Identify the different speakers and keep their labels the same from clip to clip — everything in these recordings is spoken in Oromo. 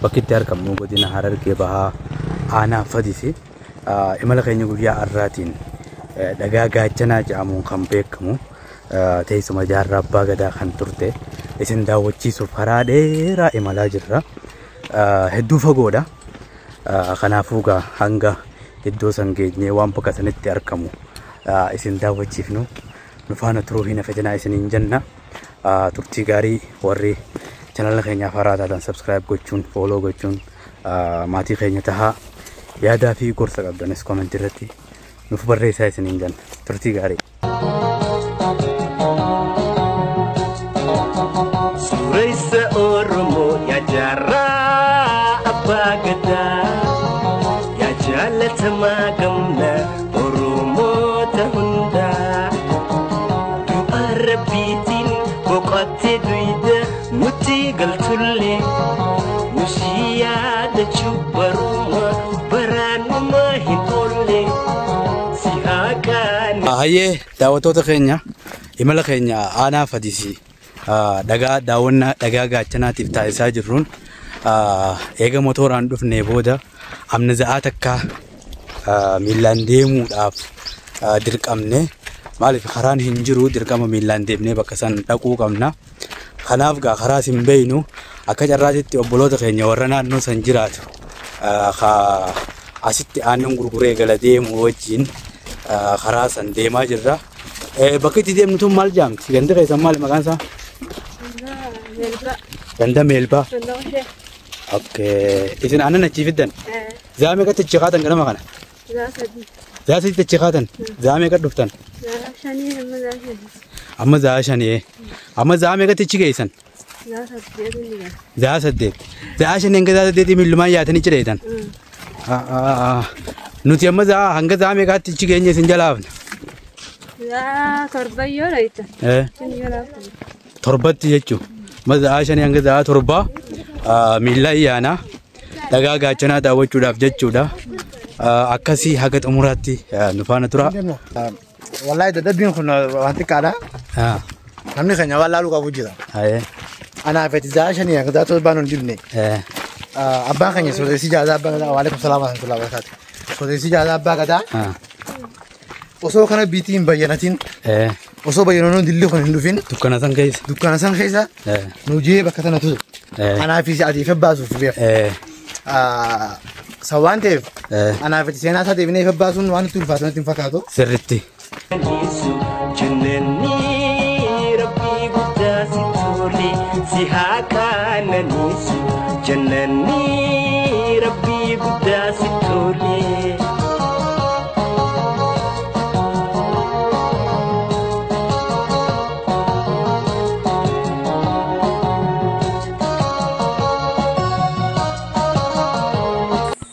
Speaker 1: bakki argamnu godina Harargee Bahaa aanaa Fadisi imala keenya guyyaa har'aatiin dhagaa gaachanaa jedhamuun kan beekamu teessuma jaarraa abbaa gadaa kan turte isin daawwachiisuuf karaa dheeraa imalaa jirra. Hedduu fagoodha. Kanaafuu hanga iddoo san geenyee waan bakka sanitti argamu isin daawwachiifnu nu faana turuu hin hafetinaa isiniin jenna. Turtii gaarii warri channel keenya haaraa taatan subscribe gochuun follow gochuun maatii keenya tahaa yaadaa fi gorsa qabdanis comment irratti nuuf barreessaa isiniin jenna. Turtii gaarii.
Speaker 2: Suuressa Oromoo yaa jaarraa abbaa gadaa yaa jaalatamaa gamna Oromoota hundaa du'a rabbiitiin boqottee duyda nuti galtullee nusi yaadachuu baruma baraanuma hin oolle si haqaan.
Speaker 1: Hayyee daawwattoota keenya imala keenya aanaa Fadisi dhagaa daawwannaa dhagaa gaachanaatiif taasisaa jirruun eega motoraan dhufnee booda amna za'aa takka miilaan deemuudhaaf dirqamne maaliif karaan hin jiru dirqama miilaan deemnee bakka san dhaquu qabna. Kanaaf karaa sin beeynu akka carraatitti obboloota keenya warra naannoo san jiraatu asitti aannan gurguree gala deemu wajjin karaa san deemaa jirra. Bakki itti deemnu tun maal jaamti? Ganda keessan maali maqaan isaa? Ganda Meelbaa. Okay. Isin aannan achi fiddan? Zaame meeqa achi kaatan ganama kana? Zaa sadi achi kaatan? Zaa meeqa dhuftan? Amma zaa shanii. Amma zaa meeqa achi geessan? Zaa saddeet. Zaa shanii hanga zaa saddeetii miillumaan yaatanii cireetan? Nuti amma zaa hanga zaa meeqaatti achi geenye isin jalaafna?
Speaker 3: Torbayyoo laayita.
Speaker 1: Torbatti jechuun mazaa shanii hanga zaa torba miila ayyaana dhagaa gaachanaa daawwachuudhaaf jechuudha. Akkasii haga xumuraatti nu faana tura.
Speaker 4: Wallahi dadhabbiin kun wanti qaadha. Namni keenya waan laaluu qabu jira. Anaa feti zaa shanii hanga zaa torbaan ol jibne. Abbaan keenya soodessi jaazaa abbaa gadaa. Waalaikum salaam wa rahmatullahi wa barakatuh. Soodessi jaazaa abbaa gadaa. Osoo kana biitiin bayyanatiin osoo bayyanoon dilli kun hin dhufin
Speaker 1: dukkana san keessa
Speaker 4: nujee bakka tana tuzu anaaf isi adiif baasuuf beef sawaan ta'eef anaaf isi seenaa isaa deebinee if baasuun waan itti ulfaatanatti hin fakkaatu
Speaker 1: sirritti.
Speaker 2: Rabbii guddaa si tole si haa qaananiisu jannanni rabbii guddaa si tole.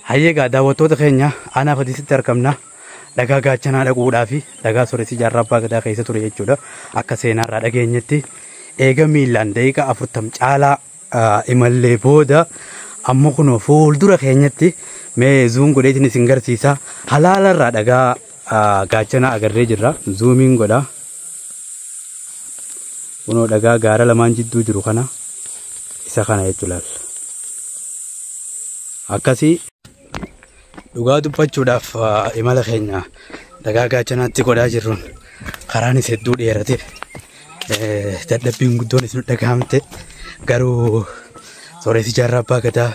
Speaker 1: Hayyeegaa daawwattoota keenya aanaa Fadisitti argamna. Dhagaa gaachanaa dhaquudhaa fi dhagaa sooressi jaarraa abbaa gadaa keessa ture jechuudha. Akka seenaarraa dhageenyetti eega miilaan daqiiqaa 40 caalaa imallee booda amma kunoo fuuldura keenyatti mee zuum godheetiin isin garsiisa. Halaalarraa dhagaa gaachanaa agarree jirra. Zuumiin godha. Kunoo dhagaa gaara lamaan jidduu jiru kana isa kana jechuudha. Akkasii dhugaa dubbachuudhaaf imala keenya dhagaa gaachanaatti godhaa jirruun karaanis hedduu dheerate dadhabbiin guddoon isin dhagahamte garuu sooressi jaarraa abbaa gadaa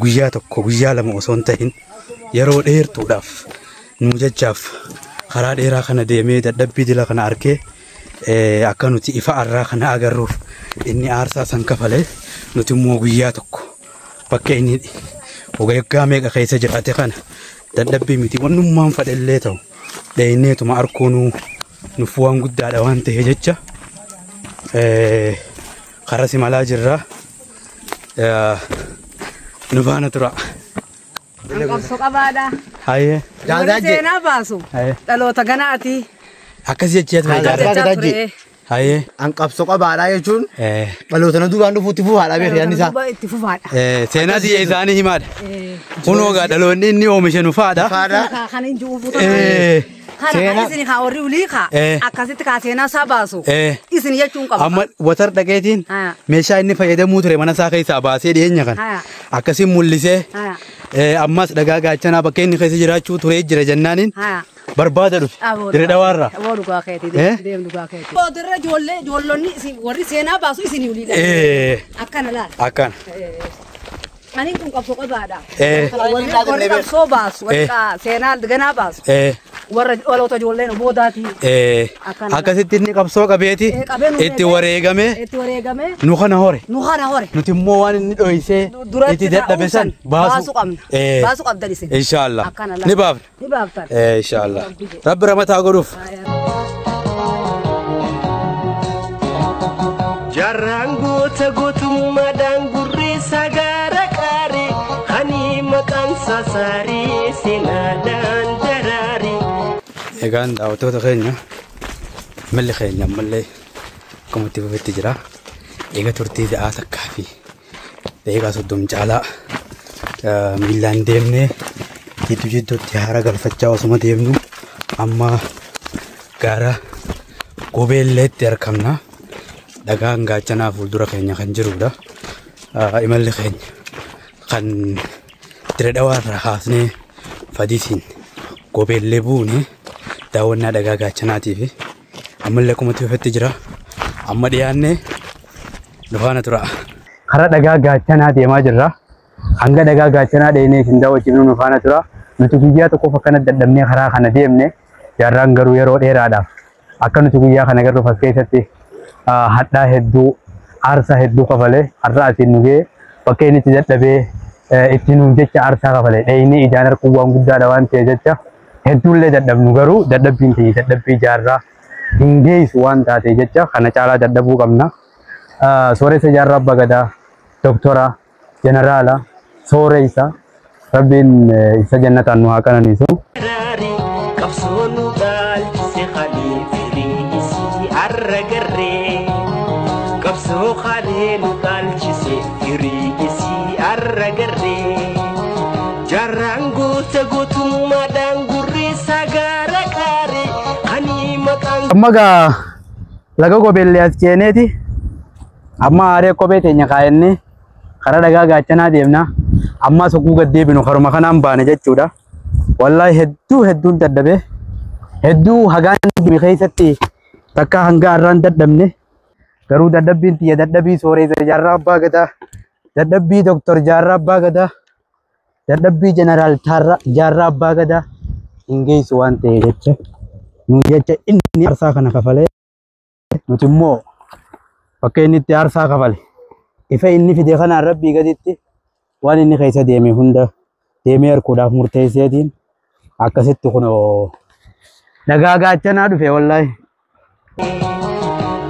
Speaker 1: guyyaa tokko guyyaa lama osoo hin ta'in yeroo dheertuudhaaf nu jechaaf karaa dheeraa kana deemee dadhabbii dila kana argee akka nuti ifa arraa kana agarruuf inni aarsaa san kafalee nuti immoo guyyaa tokko bakka inni waggaa meeqa keessa jiraate kana dadhabbii miti wannummaan fadhellee ta'u dheeyneetuma arkuun nuuf waan guddaadha waan ta'e jecha karaa simalaa jirra nu faana tura.
Speaker 3: Qabsoo qabaadha.
Speaker 1: Hayyee.
Speaker 3: Seenaa baasu. Dhaloota ganaati.
Speaker 1: Akkas jechuudha. Haye.
Speaker 4: An qabsoo qabaadha jechuun dhaloota duubaan dhufuutti fufaadha beeku yaadni isaa.
Speaker 3: Itti fufaadha.
Speaker 1: Seenaa biyya isaanii himaadha. Kunoo gaa dhaloonni inni oomishe nu faadha.
Speaker 3: Kan hin jiru Kana isin ka warri ulika. Akkasitti ka seenaa sabaasu. Isin jechuun qaba.
Speaker 1: Amma watar dhaqeetiin meeshaa inni fayyadamuu ture mana isaa keessaa baasee dhiyeenya kana. Akkasiin mul'isee ammas dhagaa gaachanaa bakka inni keessa jiraachuu ture jira jennaaniin. Barbaada dhufe. Dirree dhawaarraa.
Speaker 3: Dhugaa keetii deemu dhugaa keetii. Dirree ijoollonni warri seenaa baasu isin ulidha. Akkana laala.
Speaker 1: Akkana.
Speaker 3: Ani kun qabsoo qabaadha. Warri qabsoo baasu warri seenaa ganaa baasu. Warra dhaloota ijoolleen boodaati.
Speaker 1: Akkasitti inni qabsoo qabeeti itti wareegame. Nu kana hore. Nuti immoo waan inni dhoysee itti dadhabe san baasu qabna.
Speaker 3: Baasu qabdan isin.
Speaker 1: Inshallah. Ni baafna.
Speaker 3: Ni baaftan.
Speaker 1: Inshallah. Rabbi ramataa godhuuf.
Speaker 2: Jarangota gootummaadhaan gurri sagaara qaari hani maqaan sasaari seenaadhaan daraari.
Speaker 1: Egaan daawwattoota keenya malli keenya ammallee akkuma itti fufetti jira. Eega turtii da'aa takkaa fi daqiiqaa 30 caalaa miillaan deemnee jidduutti haara galfachaa osuma deemnu amma gaara Gobeelleetti argamna. Dhagaan gaachanaa fuuldura keenya kan jirudha. Imalli keenya kan dirree dhawaarraa kaasnee Fadiisiin Gobeellee buune daawwannaa dhagaa gaachanaatiif ammallee akkuma itti fufetti jira. Amma dhiyaannee dhufaana tura. Karaa dhagaa gaachanaa deemaa jirra. Hanga dhagaa gaachanaa dheenee isin daawwachiifnu dhufaana tura. Nuti guyyaa tokkoof akkana dadhabnee karaa kana deemne jaarraan garuu yeroo dheeraadhaaf akka nuti guyyaa kana garuu as keessatti hadhaa hedduu aarsaa hedduu kafalee har'a asiin nugee bakka inni itti dadhabee itti nuun jecha aarsaa kafalee dheeyinii ijaan arguu waan guddaadha waan ta'e jecha hedduullee dadhabnu garuu dadhabbiin ta'e dadhabbii jaarraa hin geessu waan taate jecha kana caalaa dadhabuu qabna. Sooressa jaarraa abbaa gadaa doktora jeneraala sooressa rabbiin isa jannataan nu haa qananiisu.
Speaker 2: Qabsoo khaalee nu dhaalchise hiriisi arragarree jarraan goota gootummaadhaan gurri sagaara qaare hani maqaan.
Speaker 1: Amma gaa laga Gobeellee as ceeneeti amma aaree kophee teenya kaayannee karaa dhagaa gaachanaa deemna. Amma sokuu gad deebinu karuma kanaan baane jechuudha. Wallaahi hedduun dadhabee hedduu hagaan keessatti takka hanga har'aan dadhabne. Garuu dadhabbiin tiyya dadhabbii sooressa jaarraa abbaa gadaa dadhabbii doktor jaarraa abbaa gadaa dadhabbii jeneraal jaarraa abbaa gadaa hin geessu waan ta'e jecha nu jecha inni aarsaa kana kafalee nuti immoo bakka inni itti aarsaa kafale ifa inni fide kanaan rabbii gaditti waan inni keessa deeme hunda deemee harkuudhaaf murteesseetiin akkasitti kun dhagaa gaachanaa dhufe wallaahi.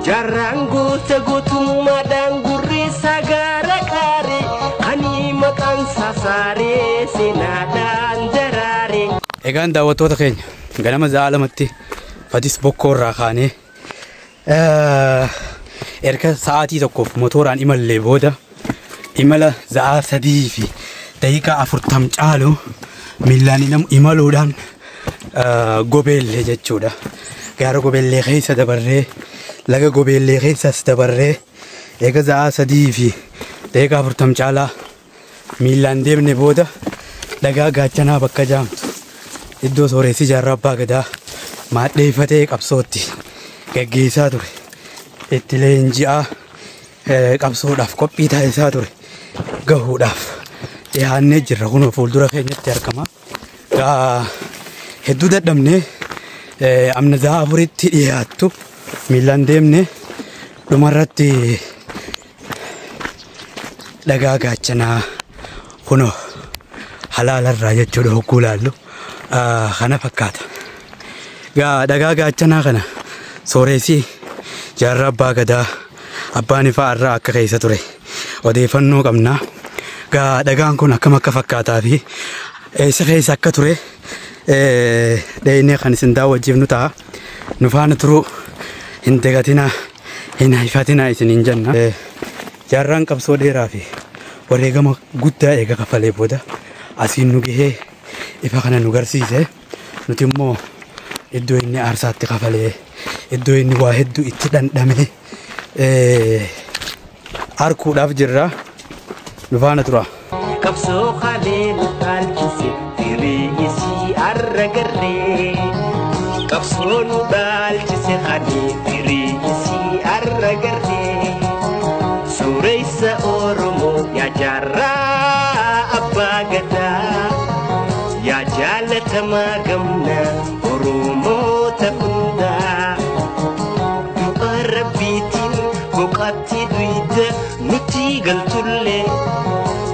Speaker 2: Jarraan goota gootummaadhaan gurri sagaara qaare hani maqaan sasaaree seenaadhaan daraare.
Speaker 1: Egaan daawwattoota keenya ganama sa'a lamatti Fadis bokkoorraa kaanee erga sa'aatii tokkoof motoraan imallee booda imala sa'a 3 fi daqiiqaa 40 caalu miillaan imaluudhaan Gobeellee jechuudha. Gaara Gobeellee keessa dabarree laga Gobeellee keessas dabarree eega sa'a 3 fi daqiiqaa 40 caalaa miillaan deemne booda dhagaa gaachanaa bakka jaamtu iddoo sooressi jaarraa abbaa gadaa maadheeffatee qabsootti gaggeessaa ture itti leenji'aa qabsoodhaaf qophii taasisaa ture gahuudhaaf dhiyaannee jirra kun fuuldura keenyatti argama. Hedduu dadhabnee amna sa'a 4tti dhiyaattu miillaan deemne dhumarratti dhagaa gaachanaa kuno halaalarraa jechuudha hogguu laallu kana fakkaata. Dhagaa gaachanaa kana sooressi jaarraa abbaa gadaa abbaan ifaa irraa akka keessa ture odeeffannoo qabna. Dhagaan kun akkam akka fakkaataa fi eessa keessa akka ture dheeyinee kan isin daawwachiifnu ta'a. Nu faana turuu hin dagatinaa hin haifatinaa isiniin jenna. Jaarraan qabsoo dheeraa fi wareegama guddaa eega kafalee booda asiin nu gahee ifa kana nu garsiise. Nuti immoo iddoo inni aarsaatti kafalee iddoo inni waa hedduu itti dhandhame arkuudhaaf jirra dhufaana tura.
Speaker 2: Qabsoo qalee dhaalchise firii isii arra garree. Qabsoo nu dhaalchise qalee firii isii arra garree. Suuressa Oromoo yaa jaarraa abbaa gadaa. Yaa jaalatamaa gamna Oromoota hundaa. Du'a rabbiitiin boqotti duyda nuti galtullee.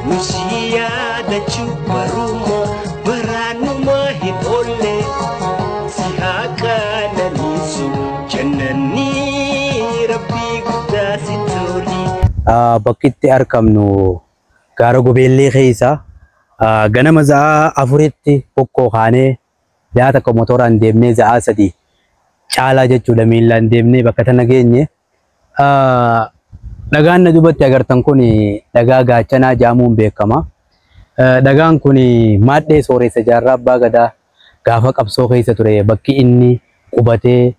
Speaker 2: Nusiya da chubaruma baranuma hitolle sihaka nanisu jannani rabbi gudasitoli
Speaker 1: bakkitti argamnu gaara gobeellee keessa ganama za'a afuritti bokkoo kaanee yaata ko motoraan deemnee za'a sadii caalaa jechuudha miilaan deemnee bakka tana geenye dhagaan na dubbatti agartan kun dhagaa gaachanaa jaamuun beekama. Dhagaan kun maadhee sooressa jaarraa abbaa gadaa gaafa qabsoo keessa ture bakki inni qubatee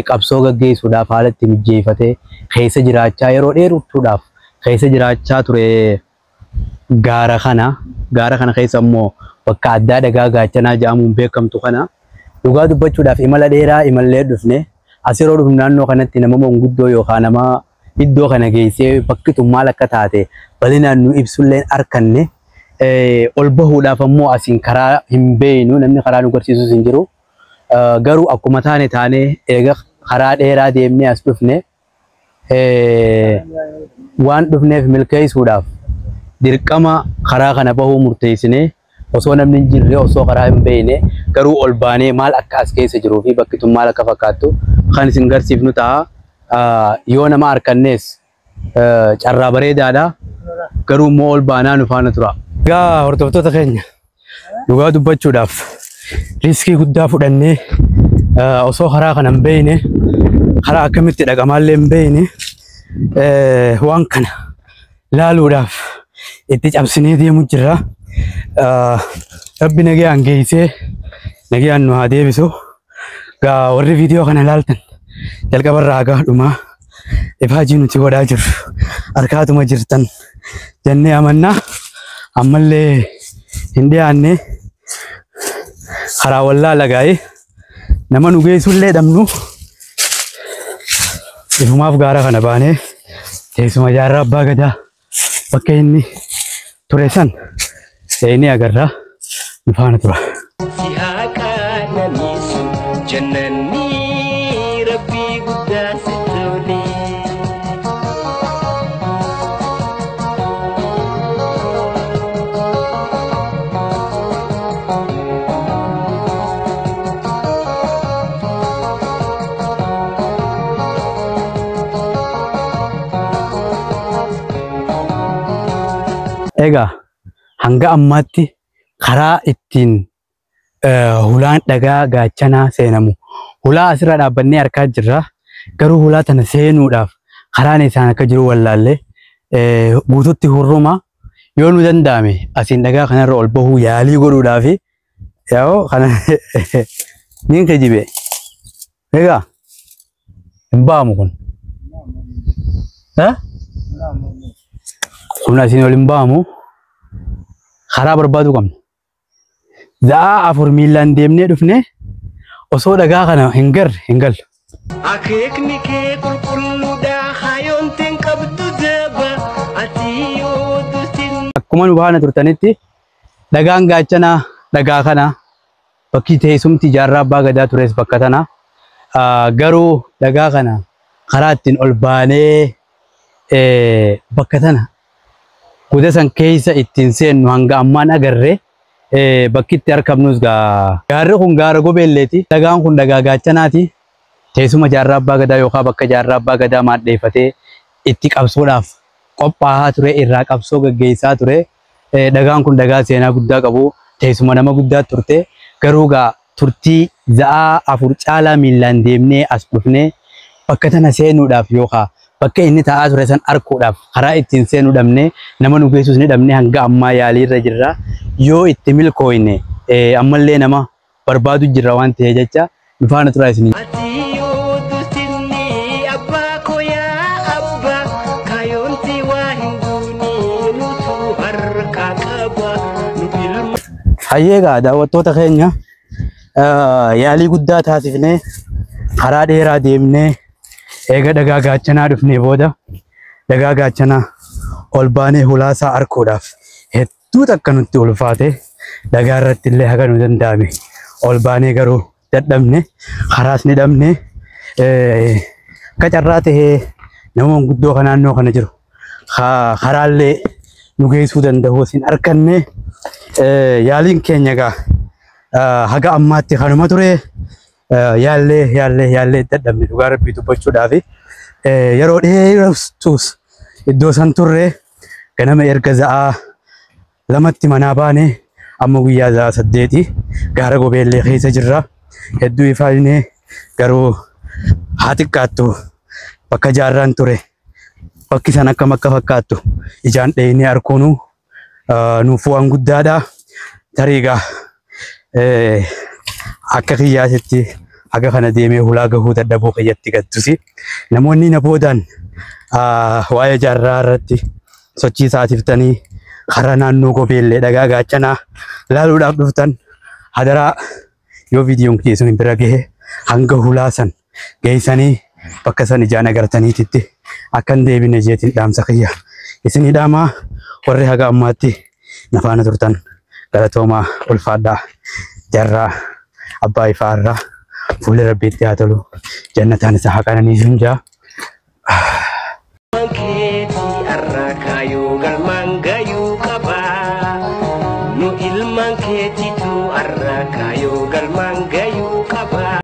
Speaker 1: qabsoo gaggeessuudhaaf haalatti mijeeffatee keessa jiraachaa yeroo dheeruudhaaf keessa jiraachaa ture gaara kana keessa immoo bakka addaa dhagaa gaachanaa jaamuun beekamtu kana dhugaa dubbachuudhaaf imala dheeraa imallee dhufne asiroo dhufne naannoo kanatti nama manguddoo yookaan nama iddoo kana geessee bakki tun maal akka taate bal'inaan nu ibsulleen arkanne ol bahuudhaaf ammoo asiin karaa hin beeknu namni karaa nu garsiisus hin jiru garuu akkuma taane eega karaa dheeraa deemnee as dhufne waan dhufneef milkeessuudhaaf dirqama karaa kana bahuu murteessine osoo namni hin jirre osoo karaa hin beekne garuu ol baanee maal akka as keessa jiruu fi bakki tun maal akka fakkaattu kan isin garsiifnu ta'a. Yoo nama arkannees carraa bareedaadha garuu immoo ol baanaa nu faana tura. Egaa hordoftoota keenya dhugaa dubbachuudhaaf riiskii guddaa fudhannee osoo karaa kana hin beekne karaa akkamitti dhaqamaallee hin beekne waan kana laaluudhaaf itti cabsinee deemu jirra. Rabbi nagayaan geessee nagayaan nu haa deebisu. Egaa warri viidiyoo kana ilaaltan jalqabarraa gaadhuma ifaajii nuti godhaa jirru harkaatuma jirtan jennee amannaa ammallee hin dhiyaanne karaa wallaala gaa'ee nama nu geessullee dhabnu ifumaaf gaara kana baanee teessuma jaarraa abbaa gadaa bakka inni ture san ni agarra nu faana tura.
Speaker 2: Sihaqa nanisu jannani rabbi gudasitoli.
Speaker 1: Egaa hanga ammaatti karaa ittiin hulaan dhagaa gaachanaa seenamu hulaa asirra dhaabbannee arkaa jirra. Garuu hulaa tana seenuudhaaf karaan isaan akka jiru wallaallee guututti hurruma yoo nu danda'ame asiin dhagaa kanarra ol bahuu yaalii godhuudhaaf yaa'oo kana niin kijibe. Egaa hin ba'amu kun. Kun asiin ol hin ba'amu. Karaa barbaadu qabna. Za'a afur miilaan deemnee dhufne osoo dhagaa kana hin galle.
Speaker 2: Akeekni kee qulqulluudha hayoon teen qabdu jaba ati yoo dusin.
Speaker 1: Akkuma nu baana turtanitti dhagaan gaachanaa dhagaa kana bakki teessumti jaarraa abbaa gadaa tures bakka tana. Garuu dhagaa kana karaa ittiin ol baanee bakka tana kutaa san keessa ittiin seennu hanga ammaan agarre bakki itti argamnus gaarri kun gaara gobeelleeti. Dhagaan kun dhagaa gaachanaati. Teessuma jaarraa abbaa gadaa yookaan bakka jaarraa abbaa gadaa maadheeffatee itti qabsoodhaaf qophaa'aa ture irraa qabsoo gaggeessaa ture. Dhagaan kun dhagaa seenaa guddaa qabu. Teessuma nama guddaa turte. Garuu turtii za'a afur caalaa miilaan deemnee as dhufnee bakka tana seenuudhaaf yookaan bakka inni taa'aa ture san arkuudhaaf karaa ittiin seenuu dhabnee nama nu geessus ni dhabnee hanga ammaa yaalii irra jirra. Yoo itti milkooyne ammallee nama barbaadu jirra waan ta'eef jecha Bifaan turaayisni.
Speaker 2: Ati yoo dusinni abbaa koo yaa abbaa kaayonti waa hin duuni nutu harka qaba nu ilma.
Speaker 1: Hayyeegaa daawwattoota keenya yaalii guddaa taasifnee karaa dheeraa deemnee eega dhagaa gaachanaa dhufnee booda dhagaa gaachanaa ol baanee hulaasaa arkuudhaaf hedduu takka nutti ulfaate dhagaa irratti illee haga nu danda'ame ol baanee garuu dadhabne karaas ni dhabne qacarraa tahee namoonni guddoo kan naannoo kana jiru karaallee nu geessuu danda'u isin arkanne yaaliin keenya egaa haga ammaatti kanuma ture yaallee dadhabne dhugaa rabbii dubbachuudhaaf yeroo dheeratuus iddoo san turre ganama erga za'aa lamatti manaa baane amma guyyaa za'aa 8 gaara gobeellee keessa jirra hedduu ifaanee garuu haa xiqqaattu bakka jaarraan ture bakki san akkam akka fakkaattu ijaan dheeyinee arkuunu nuuf waan guddaadha tariigaa akka kiyyaasitti haga kana deemee hulaa gahuu dadhabuu qayyatti gattusi namoonni na boodaan waa'ee jaarraa irratti sochii isaatiiftanii karaa naannoo gobeellee dhagaa gaachanaa laaluudhaaf dhuftan hadaraa yoo viidiyoon keessan bira gahe hanga hulaa san geessanii bakka san ijaan agartaniititti akkan deebine jeetiin dhaamsa kiyya isinii dhaamaa warri haga ammaatti na faana turtan galatoomaa ulfaadhaa jarraa abbaa ifaarraa fuula rabbiitti haa tolu jannataan isa haqananii sunjaa.
Speaker 2: Mankeeti arraa kaayoo galmaan gayuu qaba nu ilmaan keetitu arraa kaayoo.